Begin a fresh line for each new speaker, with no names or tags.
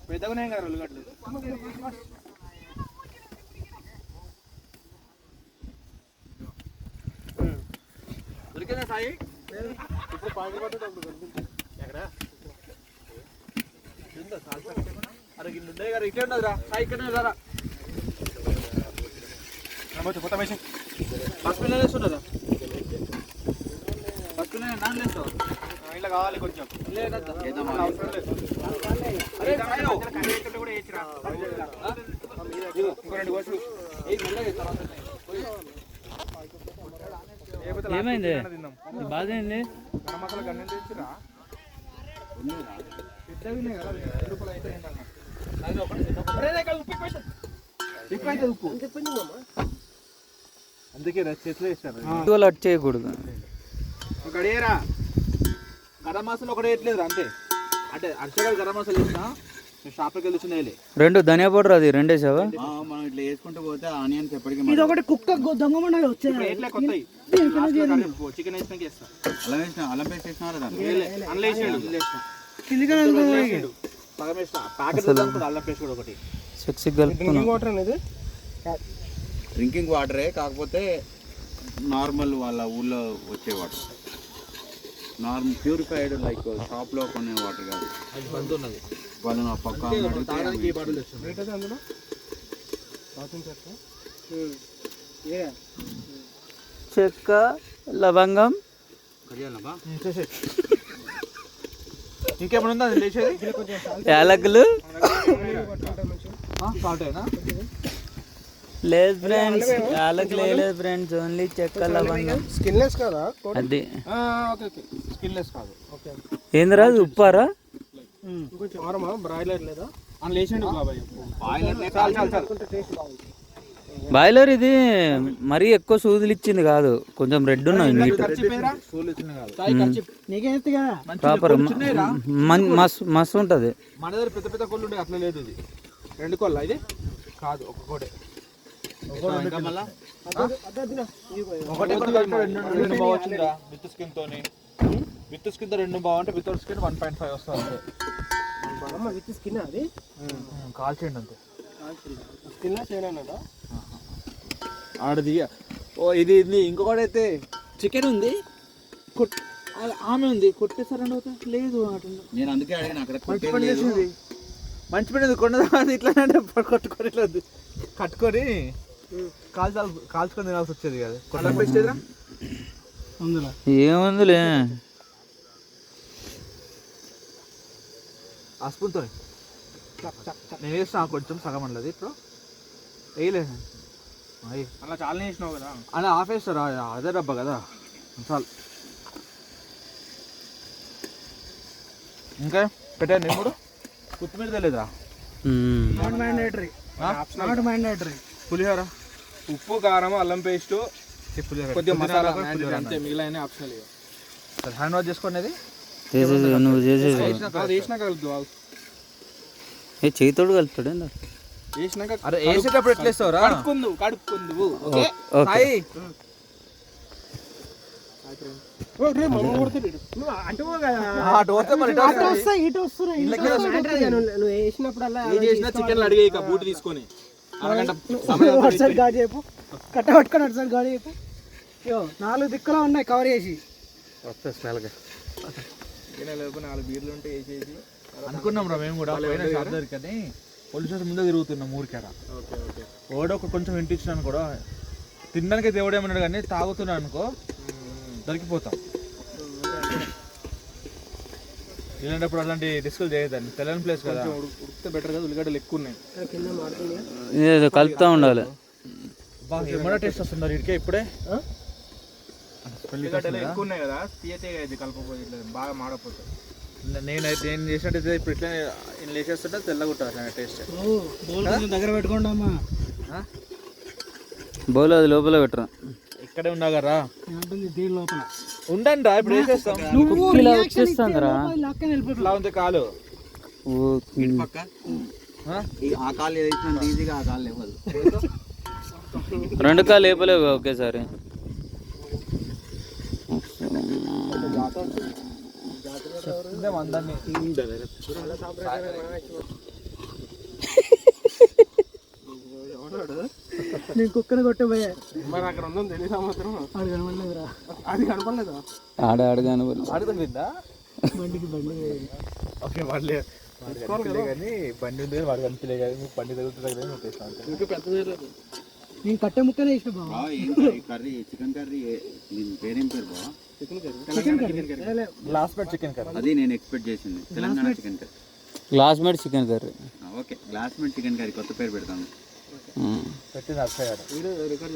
పెద్దగానే కదా ఉల్లిగడ్డలు. దొరికిందా సాయి? ఇప్పుడు పాయింట్ పట్టేటప్పుడు ఎక్కడ అరే గిన్నె ఉన్నాయి కదా, ఇట్లే ఉన్నదిరా సాయి, ఇక్కడ రా. కొత్త మెషిన్ ఫస్ట్ పిల్లలు వేస్తున్నదా? ఫస్ట్ పిల్లలు నాన్న వేస్తావు ఇలా కావాలి కొంచెం.
ఏమైంది? బాధ ఏంది?
గరం మసాలా గన్నం తెచ్చిరా పెద్దవి కదా, రూపాయలు అయితే అందుకే చేతిలో వేసాను.
అట్ చేయకూడదు.
ఒకడేరా గరం మసాలా ఒకటే వేయట్లేదు అంతే. అంటే అర్చగా గరం మసాలా వేసినా షాప్కి వెళ్ళి వచ్చినాయి.
2 ధనియా పౌడర్ అది 2 వేసావా?
మనం ఇట్లా వేసుకుంటూ పోతే ఆనియన్స్ ఎప్పటికీ
ఇది ఒకటి కుక్క దొంగమన్న వచ్చేది.
చికెన్ వేసినాక వేస్తా.
అల్లం పేస్ట్ వేసినారా దాన్ని?
సగం వేస్తా. ప్యాకెట్ అల్లం పేస్ట్ కూడా ఒకటి.
డ్రింకింగ్ వాటరే, కాకపోతే నార్మల్ వాళ్ళ ఊళ్ళో వచ్చే వాటర్, నార్మల్ ప్యూరిఫైడ్ లైక్ షాప్లో కొనే వాటర్ కాదు. వాళ్ళు నా పక్క
చెక్క, లవంగం,
ఇంకేమైనా ఉందా లేచేది?
యాలకులు.
సాల్ట్ అయినా
లేదు ఫ్రెండ్స్, యాలకులు లేదు ఫ్రెండ్స్, ఓన్లీ చెక్క, లవంగం.
స్కిన్లెస్ కదా
అది.
స్కిన్లెస్ కాదు.
ఏందిరా ఉప్పారా?
బ్రాయిలర్ లేదా అని లేచండి.
బాయిలర్ ఇది మరీ ఎక్కువ సూదులు ఇచ్చింది కాదు, కొంచెం రెడ్ ఉన్నది. ప్రాపర్ మస్తు ఉంటుంది.
మన దగ్గర పెద్ద పెద్ద కోళ్ళు ఉండే అట్లా లేదు. ఇది 2 కోళ్ళ, ఇది కాదు ఒక కోటే. రెండు బాగా వచ్చిందా విత్ స్కిన్ తోని? విత్ స్కిన్ తో 2 బాగుంటే వితౌట్ స్కిన్ 1.5 వస్తుంది. విత్ స్కిన్ అది కాల్చేయండి అంతే. ఆడది ఓ ఇది ఇంకొకటి అయితే చికెన్ ఉంది, ఆమె ఉంది కొట్టేసారండి. లేదు
నేను అందుకే అడిగిన అక్కడ
మంచి పని కొండ ఇట్లా కొట్టుకొని ఇట్లా కట్టుకొని కాల్చుకొని తినాల్సి వచ్చేది కదా. కొట్ట పెట్టేదిరా
ఏముందిలే
ఆ స్పూన్తో. నేను వేసిన కొంచెం సగం అన్నది, ఇప్పుడు వేయలేదు అలా చాలా వేసినావు కదా. అలా ఆఫ్ వేస్తారా? అదే డబ్బా కదా చాలు. ఇంకా పెట్టండి. ఇప్పుడు కొత్తిమీర తెలియదురా? పులిహోర, ఉప్పు, కారం, అల్లం పేస్ట్, కొద్దిగా మసాలా అంతే, మిగిలిన ఆప్షనల్. హ్యాండ్ వాష్ చేసుకునేది
నువ్వు చేసేది
వేసినా కలుపుతావు.
చేతితోడు కలుపుతాడు.
వేసినాక అరే వేసేటప్పుడు ఎట్లా వేస్తావురా? కడుక్కుందు చికెన్ అడిగే బూట్ తీసుకొని
కట్టబట్టుకొని అటు సార్ గాడి చెప్పు. 4 దిక్కులా ఉన్నాయి కవర్ చేసి.
స్మెల్గా 4 బీర్లు ఉంటే వేసేసి అనుకున్నాం రా మేము కూడా. కానీ పోలీస్ స్టేషన్ ముందే తిరుగుతున్నాం ఊరికేరా. ఓడో కొంచెం ఇంటిచ్చినాను కూడా తినడానికి దేవుడేమన్నాడు, కానీ తాగుతున్నాను అనుకో దొరికిపోతాం. ఇలాంటప్పుడు అలాంటి రిస్కులు చేయదండి. తెల్లని ప్లేస్ కదా, ఉడికితే బెటర్ కదా. ఉల్లిగడ్డలు ఎక్కువ ఉన్నాయి,
కలుపుతూ ఉండాలి.
బాగా ఏమన్నా టేస్ట్ వస్తున్నారు ఇడికే ఇప్పుడే. ఉల్లిగడ్డలు ఎక్కువ ఉన్నాయి కదా, తీయతే కలపకపోతే బాగా మాడపోతుంది. నేను చేసినట్టయితే ఇప్పుడు ఇట్లా నేను లేచేస్తుంటే తెల్లగా ఉంటుంది టేస్ట్.
దగ్గర పెట్టుకోండి అమ్మా.
బౌల్ అది లోపల పెట్టరా,
ఇక్కడే ఉన్నా కదా
దీని లోపల
ఉండండి రా. ఇప్పుడు వేసేస్తాం. ఇట్లా ఉంది కాలు
పక్క ఆ కాలు ఏదైతే ఈజీగా ఆ కాలు లేవదు.
2 కాలు లేపలేవు ఒకేసారి.
గుద్దాం అందరినీ.
నేను కుక్కను కొట్టబోయే
మరి అక్కడ ఉందని తెలియదు మాత్రం.
అది కనపడలేదురా.
అది కనపడలేదా?
ఆడగాను
ఆడుతుందా?
బండికి బండి
ఓకే వాళ్ళే కానీ బండి ఉంది వాడు కనిపించలే కానీ బండి తగులుతుంది కానీ నొప్పేస్తాను.
ఇంకా పెద్ద చేయలేదు.
నేను కట్టె ముక్కనే వేసిన బావ.
బా ఏం కర్రీ చికెన్ కర్రీ దీని పేరేం పేరు బా?
Chicken curry
last bed chicken curry.
అది నేను ఎక్స్పెక్ట్ చేసింది Telangana chicken curry.
Classmate chicken curry.
Okay classmate chicken curry కొత్త పేరు పెడతాను.
ఉమ్.
పెట్టింది అక్షయ్ గారు.
Video record